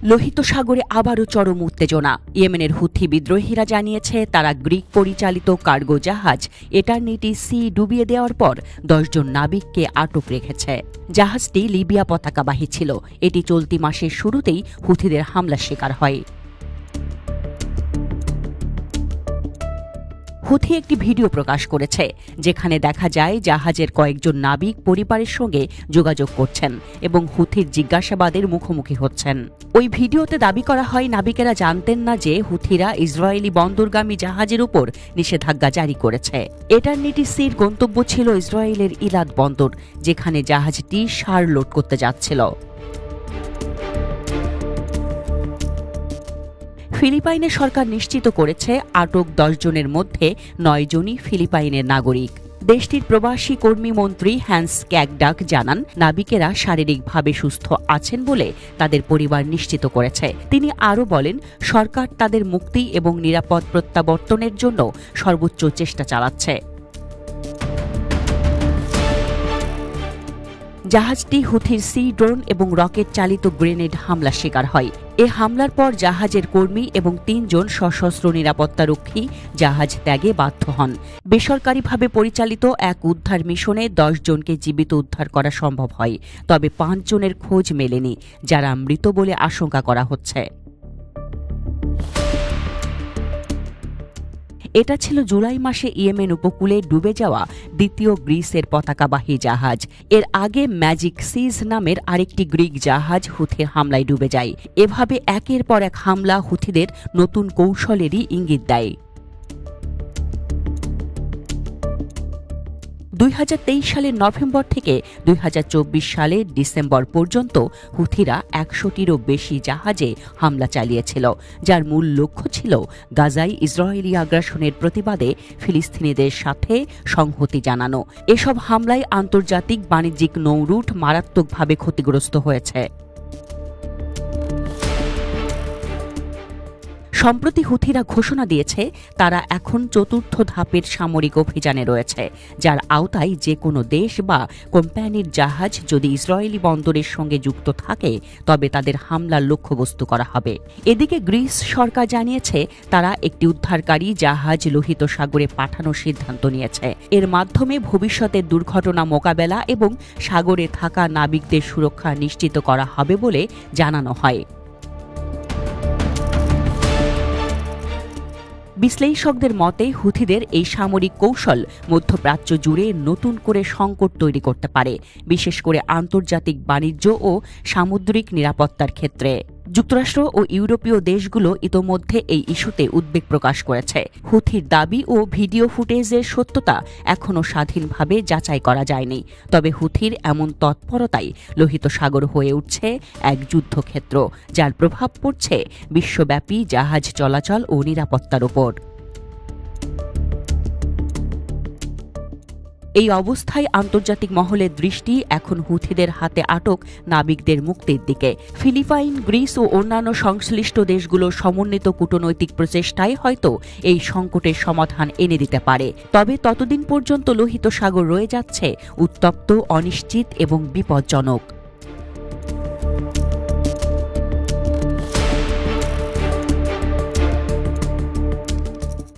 লোহিত সাগরে আবারও চরম উত্তেজনা। ইয়েমেনের হুথি বিদ্রোহীরা জানিয়েছে তারা গ্রিক পরিচালিত কার্গো জাহাজ এটারনিটি সি ডুবিয়ে দেওয়ার পর 10 জন নাবিককে আটক রেখেছে। জাহাজটি লিবিয়া পতাকাবাহী ছিল। এটি চলতি মাসের শুরুতেই হুথিদের হামলার শিকার হয়। হুথি একটি ভিডিও প্রকাশ করেছে যেখানে দেখা যায় জাহাজের কয়েকজন নাবিক পরিবারের সঙ্গে যোগাযোগ করছেন এবং হুথির জিজ্ঞাসাবাদের মুখোমুখি হচ্ছেন। ওই ভিডিওতে দাবি করা হয় নাবিকেরা জানতেন না যে হুথিরা ইসরায়েলি বন্দরগামী জাহাজের উপর নিষেধাজ্ঞা জারি করেছে। এটারনিটি সির গন্তব্য ছিল ইসরায়েলের ইলাদ বন্দর, যেখানে জাহাজটি সার লোড করতে যাচ্ছিল। ফিলিপাইনের সরকার নিশ্চিত করেছে আটক 10 জনের মধ্যে 9 জনই ফিলিপাইনের নাগরিক। দেশটির প্রবাসী কর্মী মন্ত্রী হ্যান্স ক্যাগডাক জানান নাবিকেরা শারীরিকভাবে সুস্থ আছেন বলে তাদের পরিবার নিশ্চিত করেছে। তিনি আরও বলেন সরকার তাদের মুক্তি এবং নিরাপদ প্রত্যাবর্তনের জন্য সর্বোচ্চ চেষ্টা চালাচ্ছে। জাহাজটি হুথির সি ড্রোন এবং রকেট চালিত গ্রেনেড হামলার শিকার হয়। এ হামলার পর জাহাজের কর্মী এবং 3 জন সশস্ত্র নিরাপত্তারক্ষী জাহাজ ত্যাগে বাধ্য হন। বেসরকারিভাবে পরিচালিত এক উদ্ধার মিশনে 10 জনকে জীবিত উদ্ধার করা সম্ভব হয়, তবে 5 জনের খোঁজ মেলেনি, যারা মৃত বলে আশঙ্কা করা হচ্ছে। এটা ছিল জুলাই মাসে ইয়েমেন উপকূলে ডুবে যাওয়া দ্বিতীয় গ্রিসের পতাকাবাহী জাহাজ। এর আগে ম্যাজিক সিজ নামের আরেকটি গ্রিক জাহাজ হুথির হামলায় ডুবে যায়। এভাবে একের পর এক হামলা হুথিদের নতুন কৌশলেরই ইঙ্গিত দেয়। 2023 সালের নভেম্বর থেকে 2024 সালের ডিসেম্বর পর্যন্ত হুথিরা 100টিরও বেশি জাহাজে হামলা চালিয়েছিল, যার মূল লক্ষ্য ছিল গাজায় ইসরায়েলি আগ্রাসনের প্রতিবাদে ফিলিস্তিনিদের সাথে সংহতি জানানো। এসব হামলায় আন্তর্জাতিক বাণিজ্যিক নৌরুট মারাত্মকভাবে ক্ষতিগ্রস্ত হয়েছে। সম্প্রতি হুথিরা ঘোষণা দিয়েছে তারা এখন 4র্থ ধাপের সামরিক অভিযানে রয়েছে, যার আওতায় যে কোনো দেশ বা কোম্পানির জাহাজ যদি ইসরায়েলি বন্দরের সঙ্গে যুক্ত থাকে তবে তাদের হামলার লক্ষ্যবস্তু করা হবে। এদিকে গ্রিস সরকার জানিয়েছে তারা একটি উদ্ধারকারী জাহাজ লোহিত সাগরে পাঠানোর সিদ্ধান্ত নিয়েছে। এর মাধ্যমে ভবিষ্যতের দুর্ঘটনা মোকাবেলা এবং সাগরে থাকা নাবিকদের সুরক্ষা নিশ্চিত করা হবে বলে জানানো হয়। বিশ্লেষকদের মতে হুথিদের এই সামরিক কৌশল মধ্যপ্রাচ্য জুড়ে নতুন করে সংকট তৈরি করতে পারে, বিশেষ করে আন্তর্জাতিক বাণিজ্য ও সামুদ্রিক নিরাপত্তার ক্ষেত্রে। যুক্তরাষ্ট্র ও ইউরোপীয় দেশগুলো ইতোমধ্যে এই ইস্যুতে উদ্বেগ প্রকাশ করেছে। হুথির দাবি ও ভিডিও ফুটেজের সত্যতা এখনও স্বাধীনভাবে যাচাই করা যায়নি, তবে হুথির এমন তৎপরতাই লোহিত সাগর হয়ে উঠছে এক যুদ্ধক্ষেত্র, যার প্রভাব পড়ছে বিশ্বব্যাপী জাহাজ চলাচল ও নিরাপত্তার উপর। এই অবস্থায় আন্তর্জাতিক মহলের দৃষ্টি এখন হুথিদের হাতে আটক নাবিকদের মুক্তির দিকে। ফিলিপাইন, গ্রিস ও অন্যান্য সংশ্লিষ্ট দেশগুলোর সমন্বিত কূটনৈতিক প্রচেষ্টায় হয়তো এই সংকটের সমাধান এনে দিতে পারে। তবে ততদিন পর্যন্ত লোহিত সাগর রয়ে যাচ্ছে উত্তপ্ত, অনিশ্চিত এবং বিপজ্জনক।